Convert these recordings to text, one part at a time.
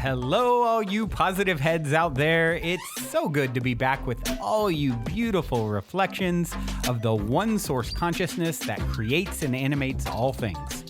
Hello, all you positive heads out there. It's so good to be back with all you beautiful reflections of the one source consciousness that creates and animates all things.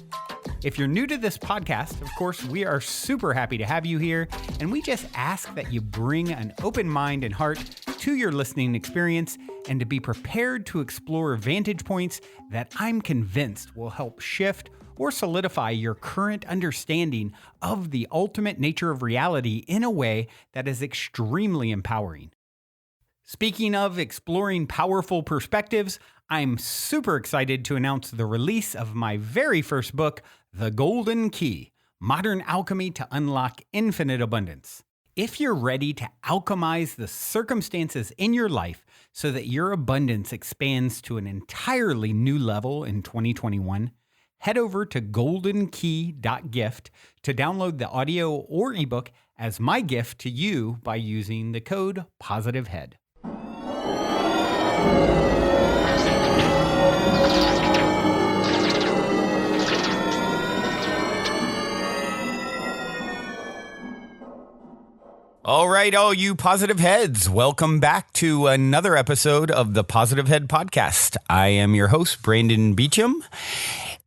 If you're new to this podcast, of course, we are super happy to have you here, and we just ask that you bring an open mind and heart to your listening experience and to be prepared to explore vantage points that I'm convinced will help shift or solidify your current understanding of the ultimate nature of reality in a way that is extremely empowering. Speaking of exploring powerful perspectives, I'm super excited to announce the release of my very first book, The Golden Key: Modern Alchemy to Unlock Infinite Abundance. If you're ready to alchemize the circumstances in your life so that your abundance expands to an entirely new level in 2021, head over to goldenkey.gift to download the audio or ebook as my gift to you by using the code POSITIVEHEAD. All right, all you positive heads, welcome back to another episode of the Positive Head Podcast. I am your host, Brandon Beecham,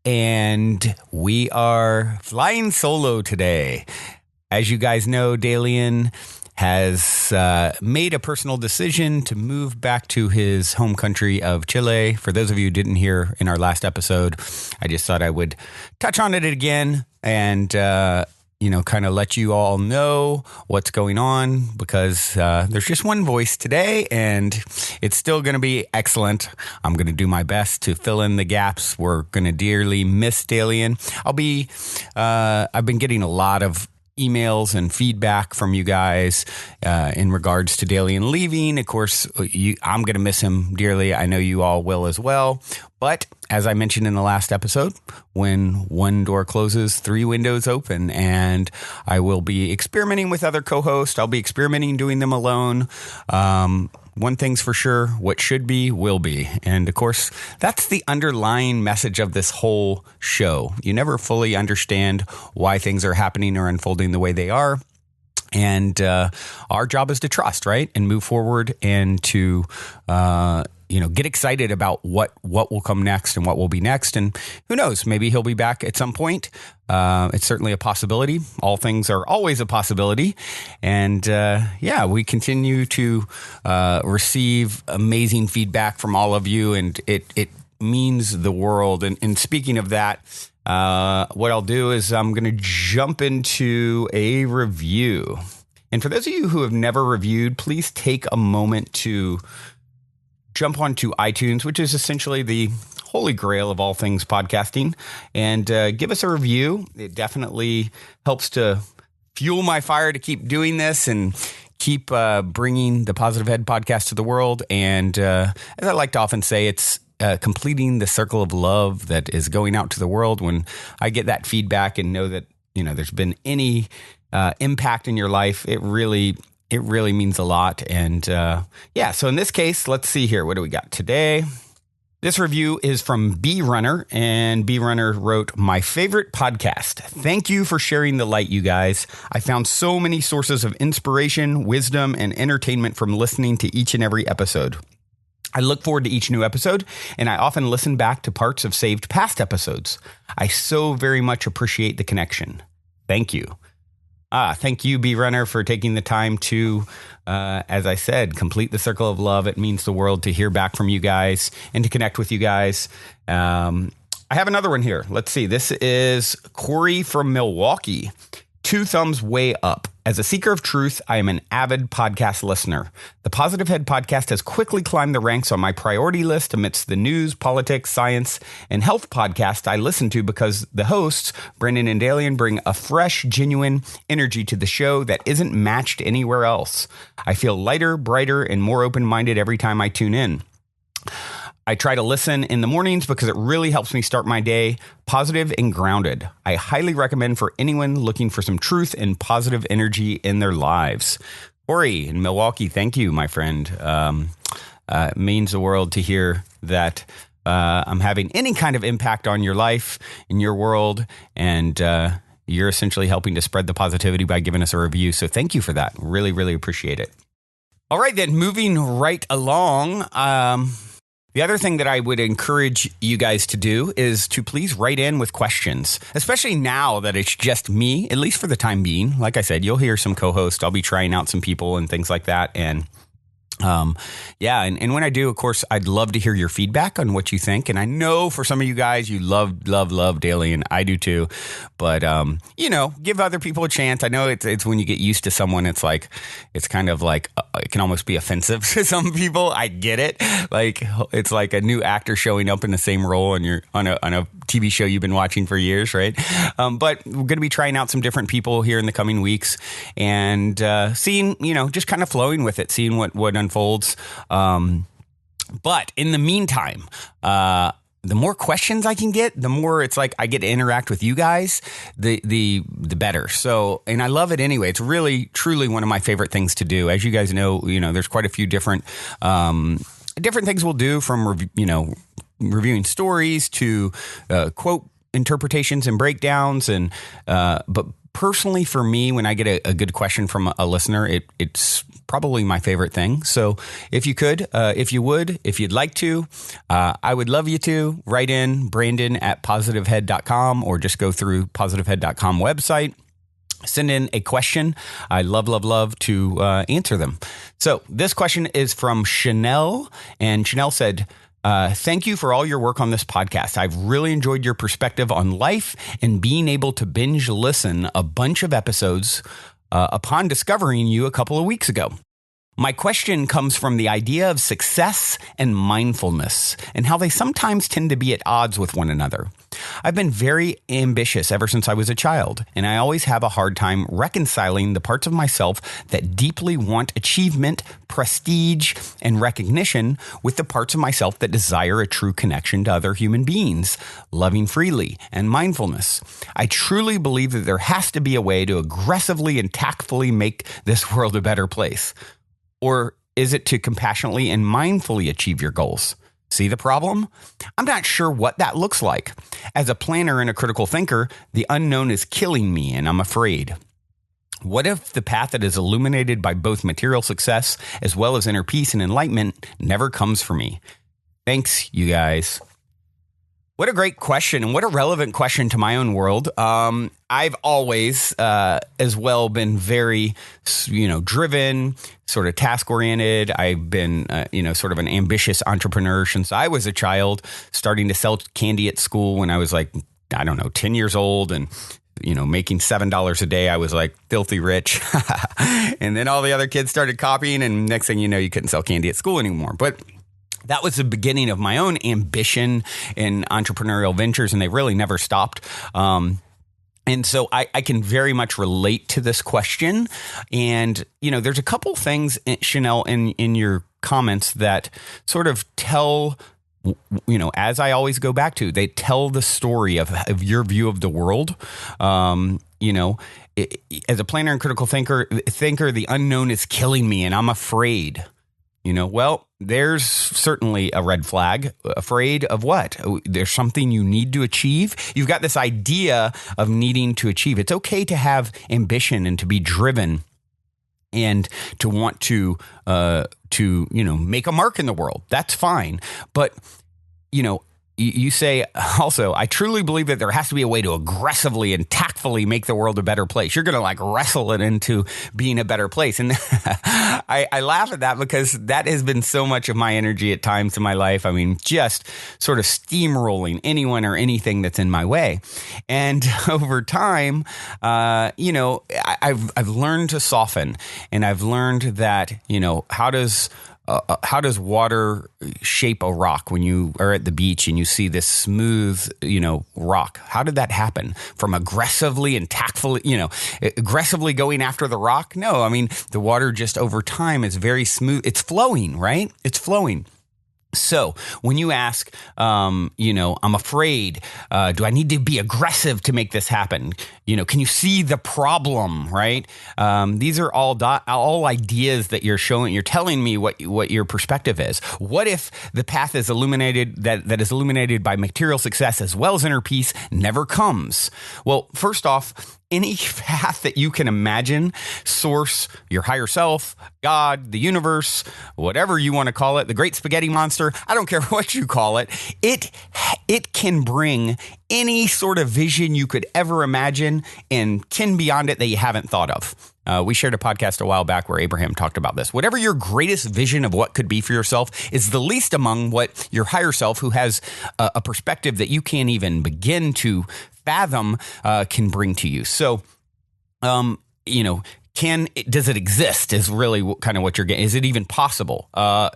and we are flying solo today. As you guys know, Dalian has made a personal decision to move back to his home country of Chile. For those of you who didn't hear in our last episode, I just thought I would touch on it again and kind of let you all know what's going on, because there's just one voice today and it's still going to be excellent. I'm going to do my best to fill in the gaps. We're going to dearly miss Dalian. I've been getting a lot of emails and feedback from you guys in regards to Dalian leaving. Of course, I'm going to miss him dearly. I know you all will as well. But as I mentioned in the last episode, when one door closes, three windows open, and I will be experimenting with other co-hosts. I'll be experimenting doing them alone. One thing's for sure, what should be, will be. And of course, that's the underlying message of this whole show. You never fully understand why things are happening or unfolding the way they are. And our job is to trust, right? And move forward and to get excited about what will come next and what will be next. And who knows, maybe he'll be back at some point. It's certainly a possibility. All things are always a possibility. And we continue to receive amazing feedback from all of you. And it means the world. And speaking of that, what I'll do is I'm going to jump into a review. And for those of you who have never reviewed, please take a moment to jump onto iTunes, which is essentially the holy grail of all things podcasting, and give us a review. It definitely helps to fuel my fire to keep doing this and keep bringing the Positive Head podcast to the world. And as I like to often say, it's completing the circle of love that is going out to the world. When I get that feedback and know that there's been any impact in your life, it really means a lot. And so in this case, let's see here. What do we got today? This review is from B Runner, and B Runner wrote, "My favorite podcast. Thank you for sharing the light, you guys. I found so many sources of inspiration, wisdom, and entertainment from listening to each and every episode. I look forward to each new episode, and I often listen back to parts of saved past episodes. I so very much appreciate the connection. Thank you." Thank you, B Runner, for taking the time to, as I said, complete the circle of love. It means the world to hear back from you guys and to connect with you guys. I have another one here. Let's see. This is Corey from Milwaukee. 2 thumbs way up. As a seeker of truth, I am an avid podcast listener. The Positive Head podcast has quickly climbed the ranks on my priority list amidst the news, politics, science, and health podcasts I listen to, because the hosts, Brendan and Dalian, bring a fresh, genuine energy to the show that isn't matched anywhere else. I feel lighter, brighter, and more open-minded every time I tune in. I try to listen in the mornings because it really helps me start my day positive and grounded. I highly recommend for anyone looking for some truth and positive energy in their lives. Corey in Milwaukee, thank you, my friend. It means the world to hear that I'm having any kind of impact on your life, in your world, and you're essentially helping to spread the positivity by giving us a review. So thank you for that. Really, really appreciate it. All right, then, moving right along. The other thing that I would encourage you guys to do is to please write in with questions, especially now that it's just me, at least for the time being. Like I said, you'll hear some co-hosts. I'll be trying out some people and things like that. And and when I do, of course, I'd love to hear your feedback on what you think. And I know for some of you guys, you love daily, and I do too. But, give other people a chance. I know it's when you get used to someone, it's kind of like, it can almost be offensive to some people. I get it. Like, it's like a new actor showing up in the same role and you're on a TV show you've been watching for years, right? But we're going to be trying out some different people here in the coming weeks and seeing, just kind of flowing with it, seeing what unfolds. But in the meantime, the more questions I can get, the more it's like I get to interact with you guys, the better. So, and I love it anyway. It's really, truly one of my favorite things to do. As you guys know, there's quite a few different things we'll do, from, reviewing stories to quote interpretations and breakdowns. And but personally, for me, when I get a good question from a listener, it's probably my favorite thing. So if you could, if you'd like to, I would love you to write in Brandon@positivehead.com, or just go through positivehead.com website. Send in a question. I love to answer them. So this question is from Chanel, and Chanel said, thank you for all your work on this podcast. I've really enjoyed your perspective on life and being able to binge listen a bunch of episodes upon discovering you a couple of weeks ago. My question comes from the idea of success and mindfulness and how they sometimes tend to be at odds with one another. I've been very ambitious ever since I was a child, and I always have a hard time reconciling the parts of myself that deeply want achievement, prestige, and recognition with the parts of myself that desire a true connection to other human beings, loving freely, and mindfulness. I truly believe that there has to be a way to aggressively and tactfully make this world a better place. Or is it to compassionately and mindfully achieve your goals? See the problem? I'm not sure what that looks like. As a planner and a critical thinker, the unknown is killing me, and I'm afraid. What if the path that is illuminated by both material success as well as inner peace and enlightenment never comes for me? Thanks, you guys. What a great question, and what a relevant question to my own world. I've always, as well, been very, driven, sort of task-oriented. I've been, sort of an ambitious entrepreneur since I was a child, starting to sell candy at school when I was 10 years old, and making $7 a day. I was like filthy rich. And then all the other kids started copying, and next thing you know, you couldn't sell candy at school anymore. But that was the beginning of my own ambition in entrepreneurial ventures, and they really never stopped. And so I can very much relate to this question. And, there's a couple things, Chanel, in your comments that sort of tell, as I always go back to, they tell the story of your view of the world. As a planner and critical thinker, the unknown is killing me, and I'm afraid. Well, there's certainly a red flag. Afraid of what? There's something you need to achieve. You've got this idea of needing to achieve. It's okay to have ambition and to be driven and to want to make a mark in the world. That's fine. But, you say also, I truly believe that there has to be a way to aggressively and tactfully make the world a better place. You're going to wrestle it into being a better place. And I laugh at that because that has been so much of my energy at times in my life. I mean, just sort of steamrolling anyone or anything that's in my way. And over time, I've learned to soften, and I've learned that, how does water shape a rock when you are at the beach and you see this smooth, rock? How did that happen? From aggressively and tactfully, aggressively going after the rock? No, I mean, the water just over time is very smooth. It's flowing, right? It's flowing. So when you ask, I'm afraid, do I need to be aggressive to make this happen? Can you see the problem, right? These are all ideas that you're showing. You're telling me what your perspective is. What if the path is illuminated, that is illuminated by material success as well as inner peace never comes? Well, first off, any path that you can imagine, source, your higher self, God, the universe, whatever you want to call it, the great spaghetti monster, I don't care what you call it, it can bring any sort of vision you could ever imagine and can beyond it that you haven't thought of. We shared a podcast a while back where Abraham talked about this. Whatever your greatest vision of what could be for yourself is the least among what your higher self, who has a perspective that you can't even begin to fathom, can bring to you. So, does it exist is really kind of what you're getting. Is it even possible?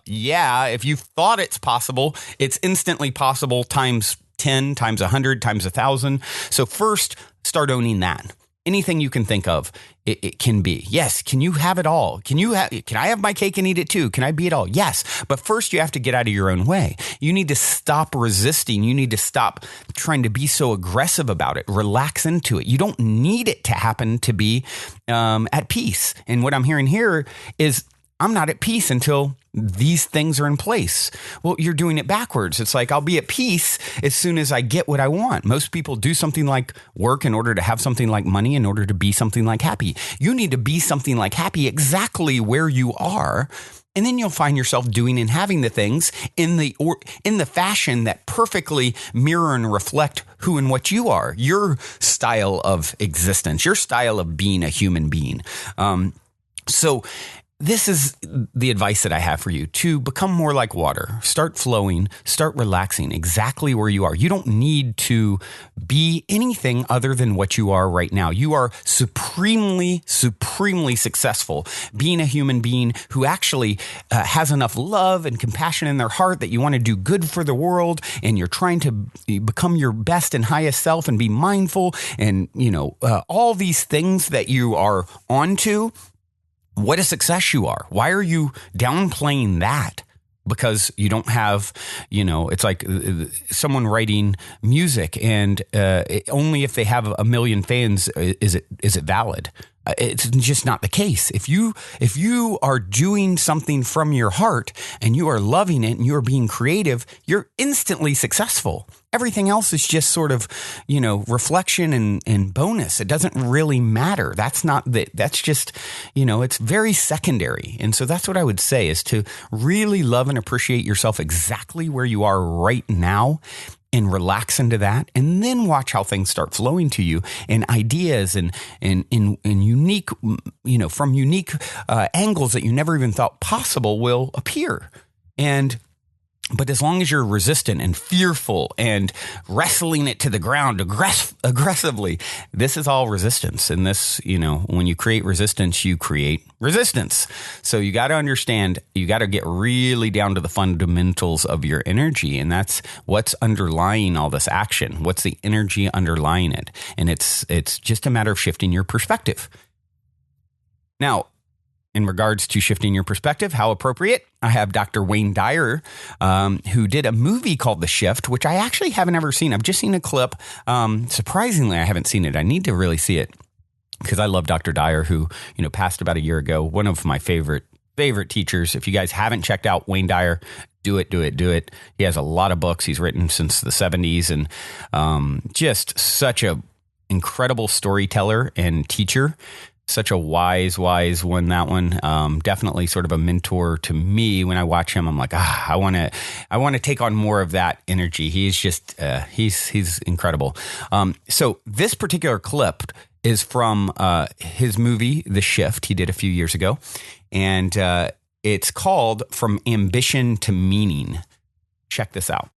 Yeah, if you thought it's possible, it's instantly possible times 10, times 100, times 1,000. So first, start owning that. Anything you can think of, it can be. Yes. Can you have it all? Can I have my cake and eat it too? Can I be it all? Yes. But first you have to get out of your own way. You need to stop resisting. You need to stop trying to be so aggressive about it. Relax into it. You don't need it to happen to be at peace. And what I'm hearing here is I'm not at peace until these things are in place. Well, you're doing it backwards. It's like I'll be at peace as soon as I get what I want. Most people do something like work in order to have something like money, in order to be something like happy. You need to be something like happy exactly where you are. And then you'll find yourself doing and having the things in the fashion that perfectly mirror and reflect who and what you are, your style of existence, your style of being a human being. So this is the advice that I have for you: to become more like water. Start flowing, start relaxing exactly where you are. You don't need to be anything other than what you are right now. You are supremely, supremely successful being a human being who actually has enough love and compassion in their heart that you want to do good for the world, and you're trying to become your best and highest self and be mindful and, all these things that you are onto. What a success you are. Why are you downplaying that? Because you don't have, it's like someone writing music, and only if they have 1 million fans is it valid. It's just not the case. If you are doing something from your heart and you are loving it and you are being creative, you're instantly successful. Everything else is just sort of, reflection and bonus. It doesn't really matter. That's just, it's very secondary. And so that's what I would say, is to really love and appreciate yourself exactly where you are right now, and relax into that, and then watch how things start flowing to you, and ideas and unique, from unique angles that you never even thought possible will appear. But as long as you're resistant and fearful and wrestling it to the ground aggressively, this is all resistance. And this, when you create resistance, you create resistance. So you got to understand, you got to get really down to the fundamentals of your energy. And that's what's underlying all this action. What's the energy underlying it? And it's just a matter of shifting your perspective. Now, in regards to shifting your perspective, how appropriate, I have Dr. Wayne Dyer, who did a movie called The Shift, which I actually haven't ever seen. I've just seen a clip. Surprisingly, I haven't seen it. I need to really see it, because I love Dr. Dyer, who, passed about a year ago. One of my favorite teachers. If you guys haven't checked out Wayne Dyer, do it. He has a lot of books he's written since the 70s, and just such a incredible storyteller and teacher. Such a wise one, that one. Definitely sort of a mentor to me. When I watch him, I'm like, I want to take on more of that energy. He's just, he's incredible. So this particular clip is from his movie, The Shift, he did a few years ago. And it's called From Ambition to Meaning. Check this out.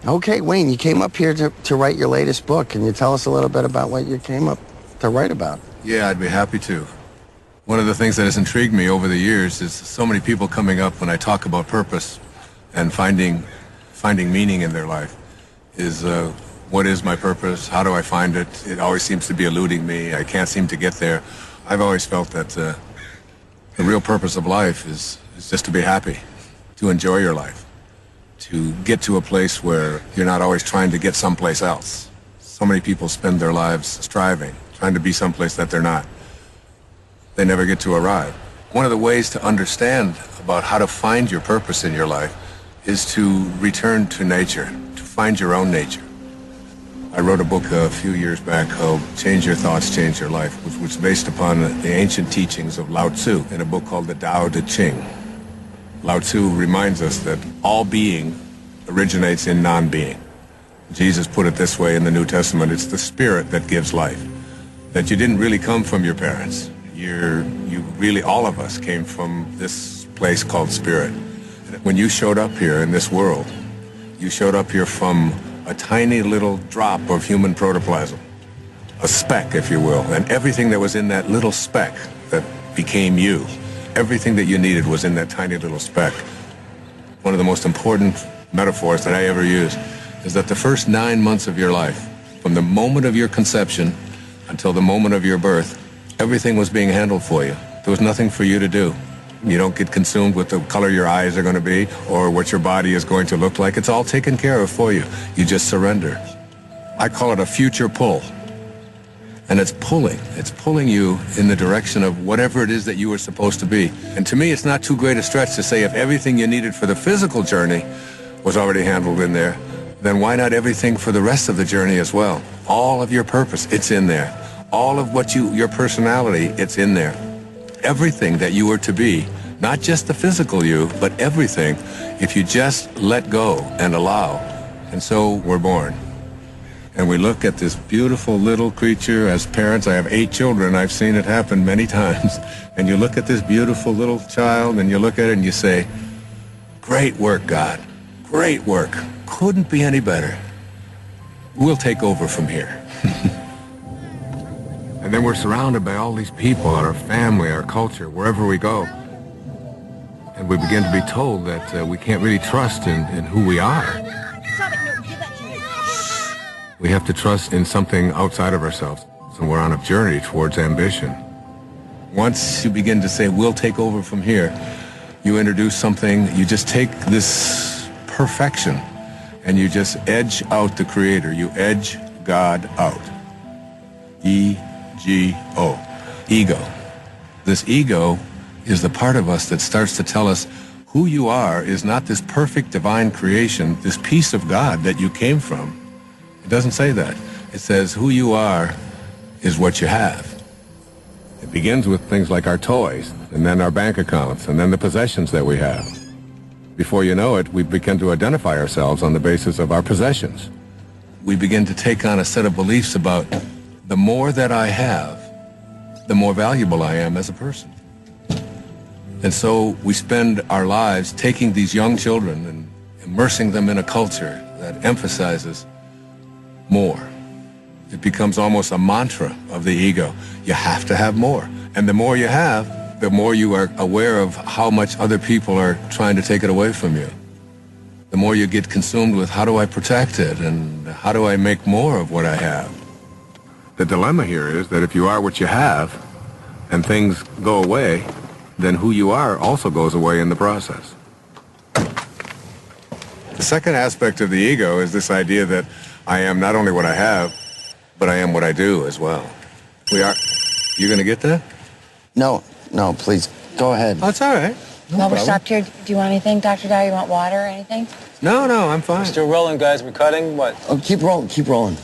Okay, Wayne, you came up here to write your latest book. Can you tell us a little bit about what you came up to write about? Yeah, I'd be happy to. One of the things that has intrigued me over the years is so many people coming up when I talk about purpose and finding meaning in their life. Is what is my purpose? How do I find it? It always seems to be eluding me. I can't seem to get there. I've always felt that The real purpose of life is just to be happy, to enjoy your life, to get to a place where you're not always trying to get someplace else. So many people spend their lives striving, trying to be someplace that they're not. They never get to arrive. One of the ways to understand about how to find your purpose in your life is to return to nature, to find your own nature. I wrote a book a few years back called Change Your Thoughts, Change Your Life, which was based upon the ancient teachings of Lao Tzu in a book called the Tao Te Ching. Lao Tzu reminds us that all being originates in non-being. Jesus put it this way in the New Testament: it's the spirit that gives life. That you didn't really come from your parents. You really, all of us came from this place called spirit. When you showed up here in this world, you showed up here from a tiny little drop of human protoplasm, a speck, if you will, and everything that was in that little speck that became you, everything that you needed was in that tiny little speck. One of the most important metaphors that I ever use is that the first 9 months of your life, from the moment of your conception until the moment of your birth, everything was being handled for you. There was nothing for you to do. You don't get consumed with the color your eyes are going to be or what your body is going to look like. It's all taken care of for you. You just surrender. I call it a future pull. And it's pulling you in the direction of whatever it is that you were supposed to be. And to me, it's not too great a stretch to say if everything you needed for the physical journey was already handled in there, then why not everything for the rest of the journey as well? All of your purpose, it's in there. All of what your personality, it's in there. Everything that you were to be, not just the physical you, but everything, if you just let go and allow. And so we're born. And we look at this beautiful little creature. As parents, I have 8 children. I've seen it happen many times. And you look at this beautiful little child and you look at it and you say, great work, God. Great work. Couldn't be any better. We'll take over from here. And then we're surrounded by all these people, our family, our culture, wherever we go. And we begin to be told that we can't really trust in who we are. We have to trust in something outside of ourselves. So we're on a journey towards ambition. Once you begin to say, we'll take over from here, you introduce something, you just take this perfection and you just edge out the Creator. You edge God out. E-G-O. Ego. This ego is the part of us that starts to tell us who you are is not this perfect divine creation, this piece of God that you came from. It doesn't say that. It says who you are is what you have. It begins with things like our toys, and then our bank accounts, and then the possessions that we have. Before you know it, we begin to identify ourselves on the basis of our possessions. We begin to take on a set of beliefs about the more that I have, the more valuable I am as a person. And so we spend our lives taking these young children and immersing them in a culture that emphasizes more. It becomes almost a mantra of the ego. You have to have more. And the more you have, the more you are aware of how much other people are trying to take it away from you. The more you get consumed with how do I protect it and how do I make more of what I have. The dilemma here is that if you are what you have and things go away, then who you are also goes away in the process. The second aspect of the ego is this idea that I am not only what I have, but I am what I do as well. We are... You going to get that? No, please, go ahead. Oh, it's all right. Well, we're stopped here. Do you want anything, Dr. Dyer? You want water or anything? No, I'm fine. We're still rolling, guys. We're cutting. What? Oh, keep rolling.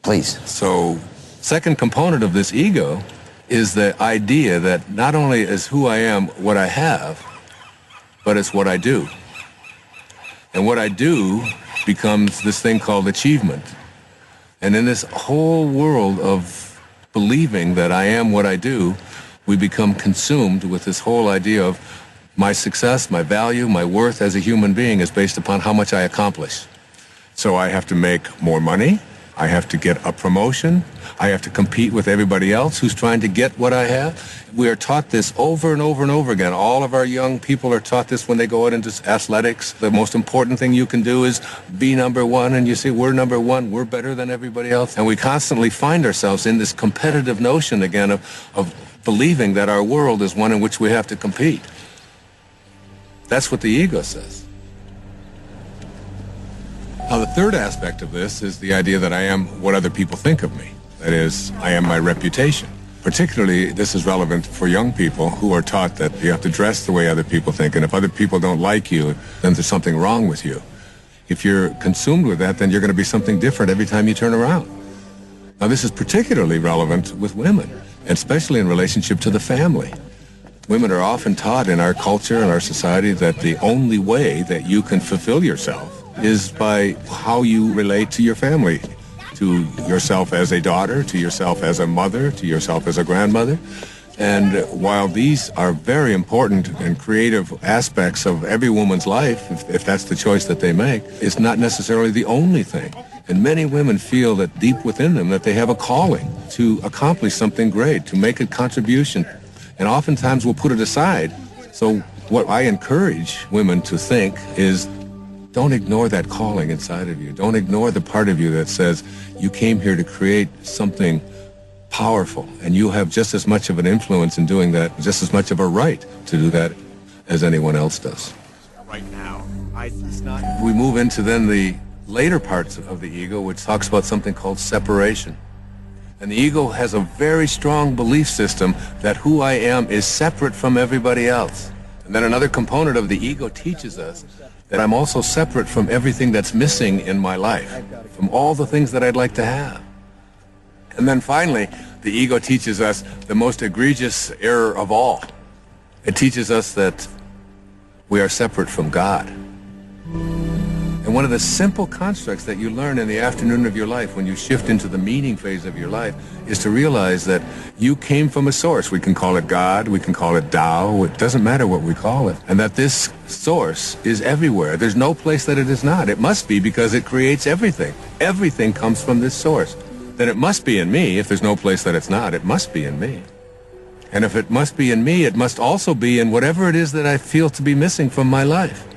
Please. So, second component of this ego is the idea that not only is who I am what I have, but it's what I do. And what I do becomes this thing called achievement. And in this whole world of believing that I am what I do, we become consumed with this whole idea of my success, my value, my worth as a human being is based upon how much I accomplish. So I have to make more money. I have to get a promotion. I have to compete with everybody else who's trying to get what I have. We are taught this over and over and over again. All of our young people are taught this when they go out into athletics. The most important thing you can do is be number one. And you say, we're number one. We're better than everybody else. And we constantly find ourselves in this competitive notion again of believing that our world is one in which we have to compete. That's what the ego says. Now, the third aspect of this is the idea that I am what other people think of me. That is, I am my reputation. Particularly, this is relevant for young people who are taught that you have to dress the way other people think, and if other people don't like you, then there's something wrong with you. If you're consumed with that, then you're going to be something different every time you turn around. Now, this is particularly relevant with women, especially in relationship to the family. Women are often taught in our culture and our society that the only way that you can fulfill yourself is by how you relate to your family, to yourself as a daughter, to yourself as a mother, to yourself as a grandmother. And while these are very important and creative aspects of every woman's life, if that's the choice that they make, it's not necessarily the only thing. And many women feel that deep within them that they have a calling to accomplish something great, to make a contribution, and oftentimes will put it aside. So what I encourage women to think is, don't ignore that calling inside of you. Don't ignore the part of you that says you came here to create something powerful, and you have just as much of an influence in doing that, just as much of a right to do that as anyone else does. Right now, we move into then the later parts of the ego, which talks about something called separation. And the ego has a very strong belief system that who I am is separate from everybody else. And then another component of the ego teaches us that I'm also separate from everything that's missing in my life, from all the things that I'd like to have. And then finally, the ego teaches us the most egregious error of all. It teaches us that we are separate from God. And one of the simple constructs that you learn in the afternoon of your life when you shift into the meaning phase of your life is to realize that you came from a source. We can call it God, we can call it Tao, it doesn't matter what we call it. And that this source is everywhere. There's no place that it is not. It must be, because it creates everything. Everything comes from this source. Then it must be in me. If there's no place that it's not, it must be in me. And if it must be in me, it must also be in whatever it is that I feel to be missing from my life.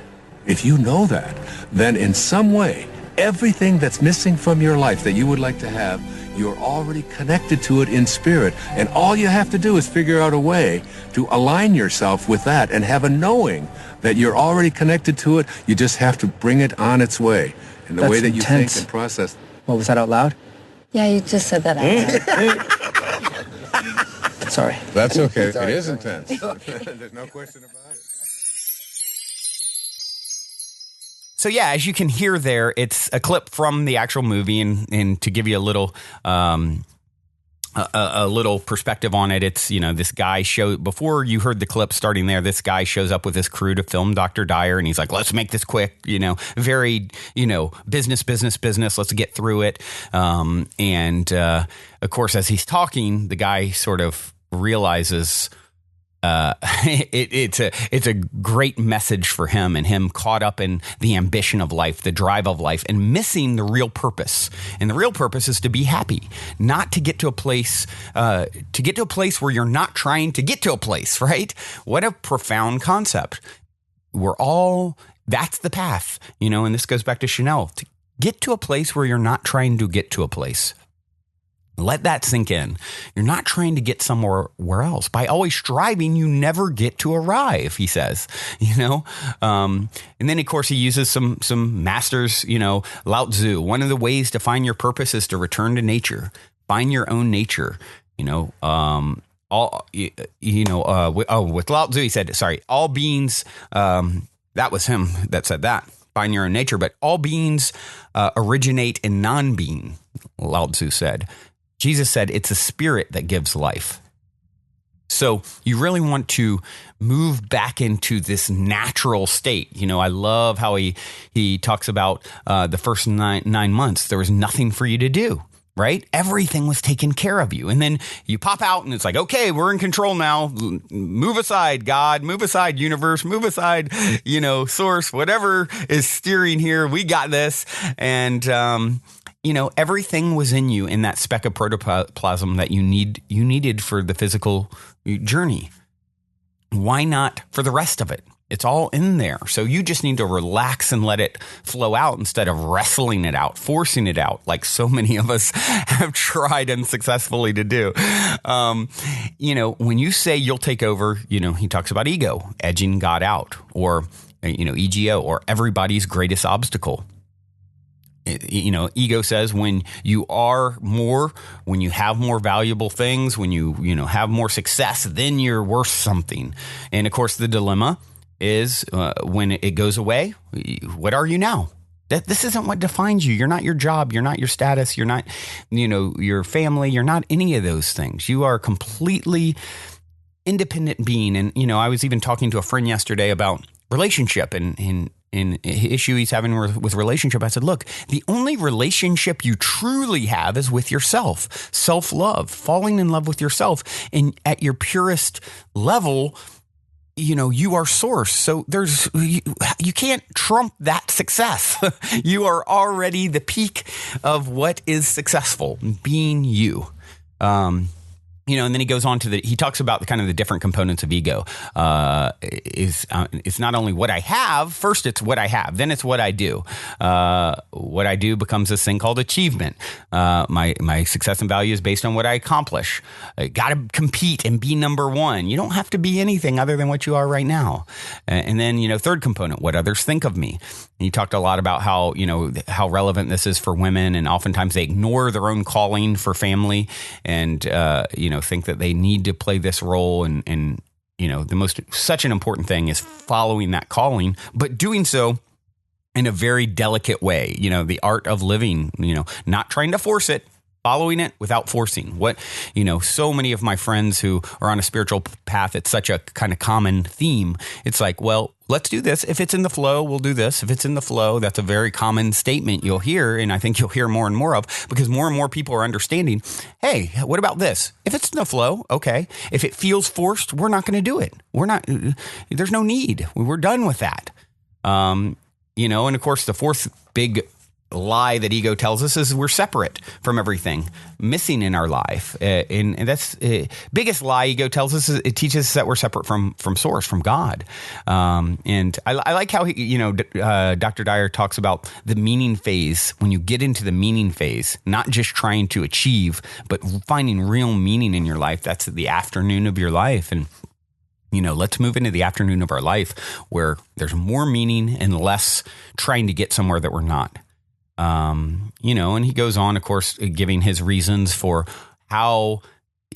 If you know that, then in some way, everything that's missing from your life that you would like to have, you're already connected to it in spirit. And all you have to do is figure out a way to align yourself with that and have a knowing that you're already connected to it. You just have to bring it on its way in the way that you think and process. What was that out loud? Yeah, you just said that out loud. Sorry. That's okay. It is intense. There's no question about it. So yeah, as you can hear there, it's a clip from the actual movie, and to give you a little perspective on it, it's, you know, this guy before you heard the clip starting there, this guy shows up with his crew to film Dr. Dyer, and he's like, let's make this quick, you know, very, you know, business, let's get through it. Of course, as he's talking, the guy sort of realizes it's a great message for him, and him caught up in the ambition of life, the drive of life, and missing the real purpose. And the real purpose is to be happy, not to get to a place where you're not trying to get to a place, right? What a profound concept. That's the path, you know, and this goes back to Chanel, to get to a place where you're not trying to get to a place. Let that sink in. You're not trying to get somewhere else. By always striving, you never get to arrive, he says, you know? And then, of course, he uses some masters, you know, Lao Tzu. One of the ways to find your purpose is to return to nature. Find your own nature, you know? With Lao Tzu, he said, all beings, that was him that said that. Find your own nature, but all beings originate in non-being, Lao Tzu said. Jesus said it's a spirit that gives life. So you really want to move back into this natural state. You know, I love how he talks about the first nine months. There was nothing for you to do, right? Everything was taken care of you. And then you pop out and it's like, okay, we're in control now. Move aside, God. Move aside, universe. Move aside, you know, source. Whatever is steering here, we got this. And, you know, everything was in you in that speck of protoplasm that you needed for the physical journey. Why not for the rest of it? It's all in there. So you just need to relax and let it flow out instead of wrestling it out, forcing it out, like so many of us have tried unsuccessfully to do. When you say you'll take over, he talks about ego, edging God out, or, EGO, or everybody's greatest obstacle. Ego says when you have more valuable things, when you have more success, then you're worth something. And of course, the dilemma is when it goes away, what are you now? This isn't what defines you. You're not your job. You're not your status. You're not, your family. You're not any of those things. You are a completely independent being. And, I was even talking to a friend yesterday about relationship and issue he's having with relationship. I said, look, the only relationship you truly have is with yourself. Self-love, falling in love with yourself. And at your purest level, you are source. So you can't trump that success. You are already the peak of what is successful, being you. And then he goes on he talks about the different components of ego. It's not only what I have. First, it's what I have. Then it's what I do. What I do becomes this thing called achievement. My success and value is based on what I accomplish. I got to compete and be number one. You don't have to be anything other than what you are right now. And then, third component, what others think of me. And he talked a lot about how relevant this is for women, and oftentimes they ignore their own calling for family, and think that they need to play this role, and such an important thing is following that calling, but doing so in a very delicate way. The art of living, not trying to force it, following it without forcing. So many of my friends who are on a spiritual path, it's such a kind of common theme. It's like, well, let's do this. If it's in the flow, we'll do this. If it's in the flow, that's a very common statement you'll hear. And I think you'll hear more and more of, because more and more people are understanding, hey, what about this? If it's in the flow, okay. If it feels forced, we're not going to do it. There's no need. We're done with that. And of course, the fourth big lie that ego tells us is we're separate from everything, missing in our life. And that's biggest lie ego tells us is it teaches us that we're separate from source, from God. And I like how Dr. Dyer talks about the meaning phase. When you get into the meaning phase, not just trying to achieve, but finding real meaning in your life, that's the afternoon of your life. And let's move into the afternoon of our life where there's more meaning and less trying to get somewhere that we're not. And he goes on, of course, giving his reasons for how,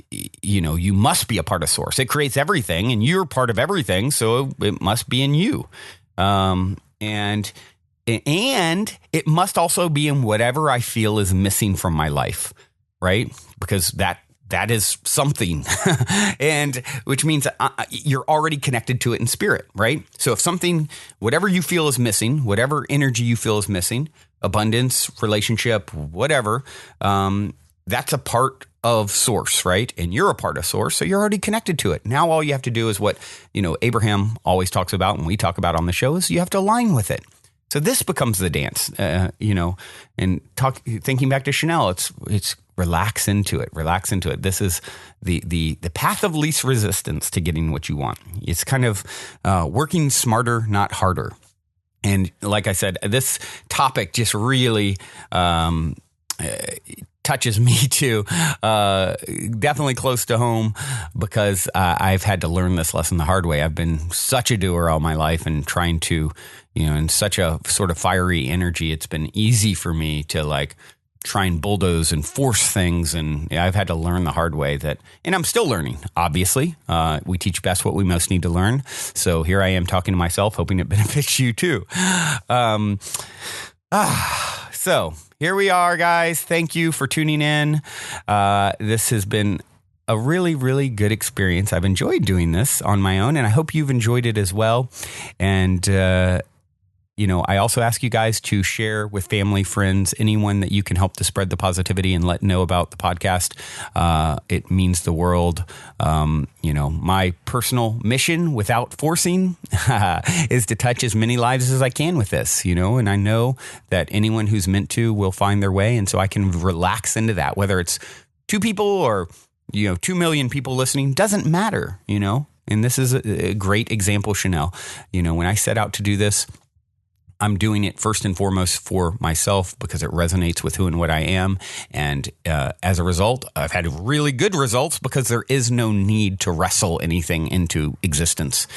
you must be a part of source. It creates everything and you're part of everything. So it must be in you. And it must also be in whatever I feel is missing from my life. Right. Because that is something, and which means you're already connected to it in spirit. Right. So if whatever you feel is missing, whatever energy you feel is missing, abundance, relationship, whatever, that's a part of source, right? And you're a part of source, so you're already connected to it. Now all you have to do is what, Abraham always talks about and we talk about on the show is you have to align with it. So this becomes the dance, and thinking back to Chanel, it's relax into it. Relax into it. This is the path of least resistance to getting what you want. It's kind of working smarter, not harder. And like I said, this topic just really touches me too, definitely close to home, because I've had to learn this lesson the hard way. I've been such a doer all my life and trying to, in such a sort of fiery energy, it's been easy for me to try and bulldoze and force things. And I've had to learn the hard way and I'm still learning, obviously. We teach best what we most need to learn. So here I am talking to myself, hoping it benefits you too. So here we are, guys. Thank you for tuning in. This has been a really, really good experience. I've enjoyed doing this on my own, and I hope you've enjoyed it as well. And, I also ask you guys to share with family, friends, anyone that you can help to spread the positivity and let know about the podcast. It means the world. My personal mission without forcing is to touch as many lives as I can with this, and I know that anyone who's meant to will find their way. And so I can relax into that, whether it's 2 people or, 2 million people listening, doesn't matter, And this is a great example, Chanel. You know, when I set out to do this, I'm doing it first and foremost for myself because it resonates with who and what I am. And as a result, I've had really good results because there is no need to wrestle anything into existence.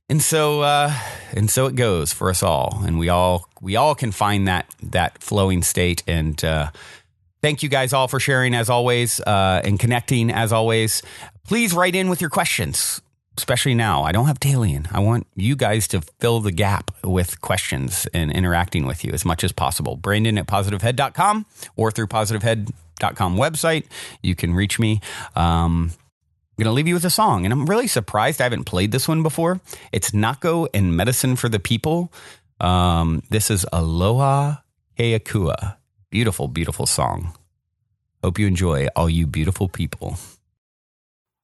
And so it goes for us all. And we all can find that flowing state. And thank you guys all for sharing as always and connecting as always. Please write in with your questions. Especially now, I don't have Talion. I want you guys to fill the gap with questions and interacting with you as much as possible. Brandon at positivehead.com or through positivehead.com website. You can reach me. I'm going to leave you with a song, and I'm really surprised I haven't played this one before. It's Nako and Medicine for the People. This is Aloha Keakua. Beautiful, beautiful song. Hope you enjoy, all you beautiful people.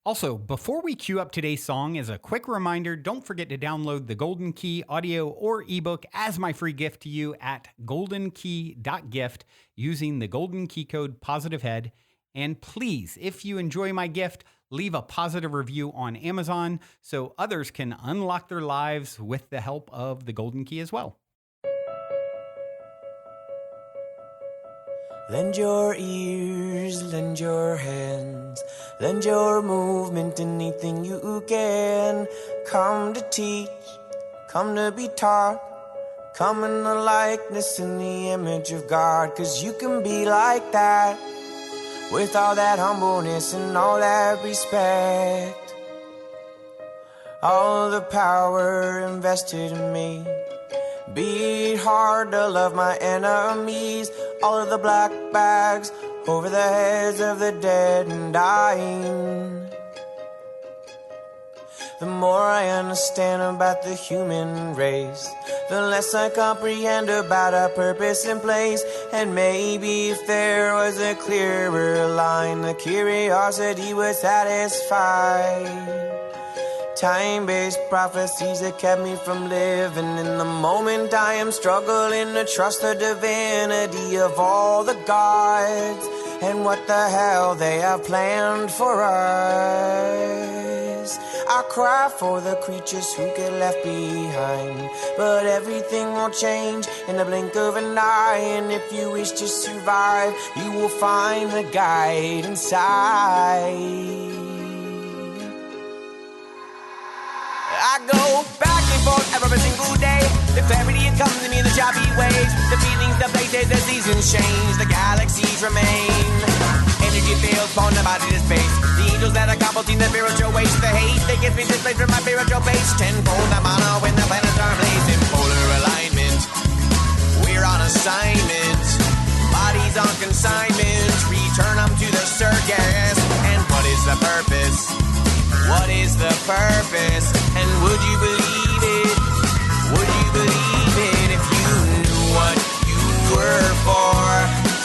Also, before we cue up today's song, as a quick reminder, don't forget to download the Golden Key audio or ebook as my free gift to you at goldenkey.gift using the Golden Key code POSITIVEHEAD. And please, if you enjoy my gift, leave a positive review on Amazon so others can unlock their lives with the help of the Golden Key as well. Lend your ears, lend your hands, lend your movement, anything you can. Come to teach, come to be taught, come in the likeness and the image of God. 'Cause you can be like that, with all that humbleness and all that respect. All the power invested in me. Beat hard to love my enemies. All of the black bags over the heads of the dead and dying. The more I understand about the human race, the less I comprehend about our purpose and place. And maybe if there was a clearer line, the curiosity would satisfy. Time-based prophecies that kept me from living in the moment. I am struggling to trust the divinity of all the gods and what the hell they have planned for us. I cry for the creatures who get left behind, but everything will change in the blink of an eye. And if you wish to survive, you will find the guide inside. I go back and forth every single day. The clarity it comes to me in the choppy waves. The feelings, the places, the seasons change. The galaxies remain. Energy fails, born the body to space. The angels that accomplish the spiritual waste. The hate that gets me displaced from my spiritual base. Tenfold the mono when the planets are placed in polar alignment. We're on assignment. Bodies on consignment. Return them to the circus. And what is the purpose? What is the purpose? And would you believe it? Would you believe it if you knew what you were for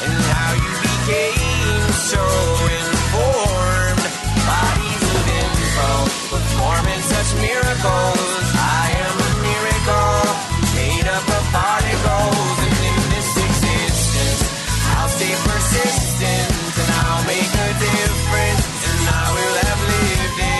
and how you became so informed? Bodies of info performing such miracles. I am a miracle made up of particles. And in this existence, I'll stay persistent and I'll make a difference. And I will have lived it.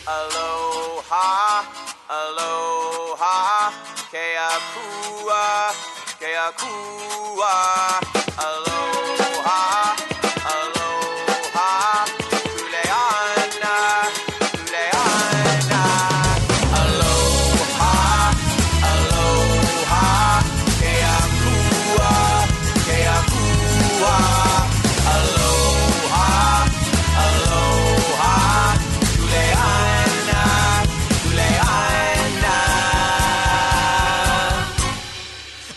Aloha, aloha, keakua, keakua. Aloha, aloha, kuleana, kuleana. Aloha, aloha, keakua, keakua. Aloha, aloha, kuleana, kuleana.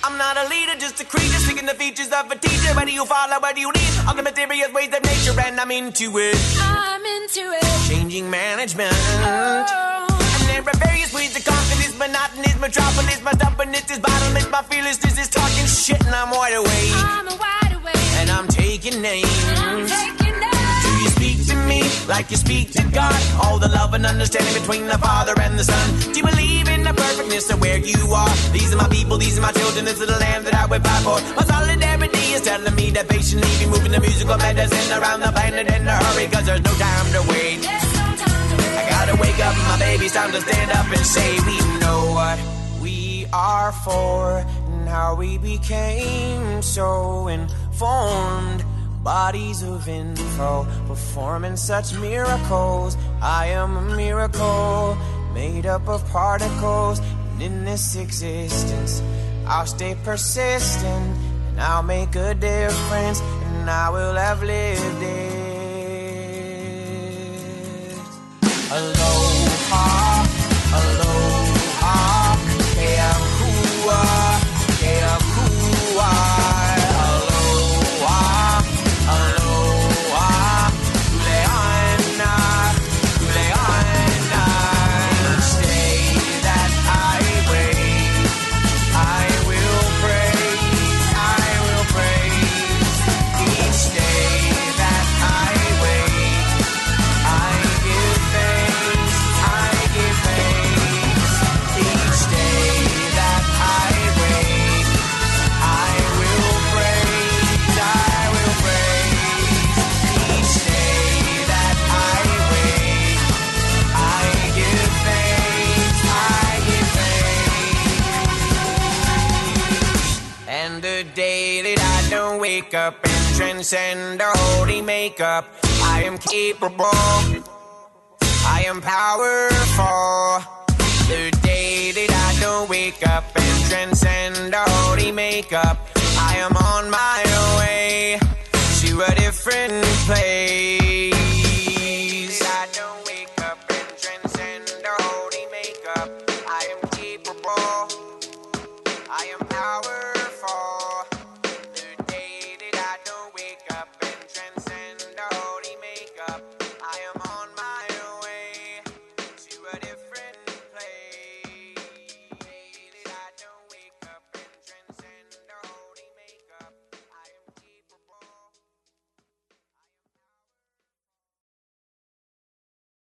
I'm not a leader, just a creature, seeking the features of a teacher. Where do you follow, where do you lead? All the mysterious ways of nature, and I'm into it. I'm into it. Changing management. Oh. And there are various ways to conquer this monotonous metropolis. My stubbornness is bottomless, my fearlessness is talking shit, and I'm wide awake. I'm wide awake. And I'm taking names. I'm taking names. Do you speak to me? like you speak to God. All the love and understanding between the Father and the Son. Do you believe in the perfectness of where you are? These are my people, these are my children, this is the land that I would fight for. My solidarity is telling me that patiently be moving the musical medicine around the planet in a hurry, cause there's no time to wait. I gotta wake up, my baby's time to stand up and say we know what we are for and how we became so informed. Bodies of info performing such miracles. I am a miracle made up of particles, and in this existence I'll stay persistent, and I'll make a difference, and I will have lived it. Aloha, aloha, ke akua, ke akua. Aloha, aloha, kuleana, kuleana. Each day that I wait, I will praise, I will praise. Each day that I wait, I give thanks, I give thanks. Each day that I wait, I will praise, I will praise. Each day that I wait, I give thanks, I give thanks. And the day that I don't wake up and transcend the holy makeup, I am capable, I am powerful. The day that I don't wake up and transcend the holy makeup,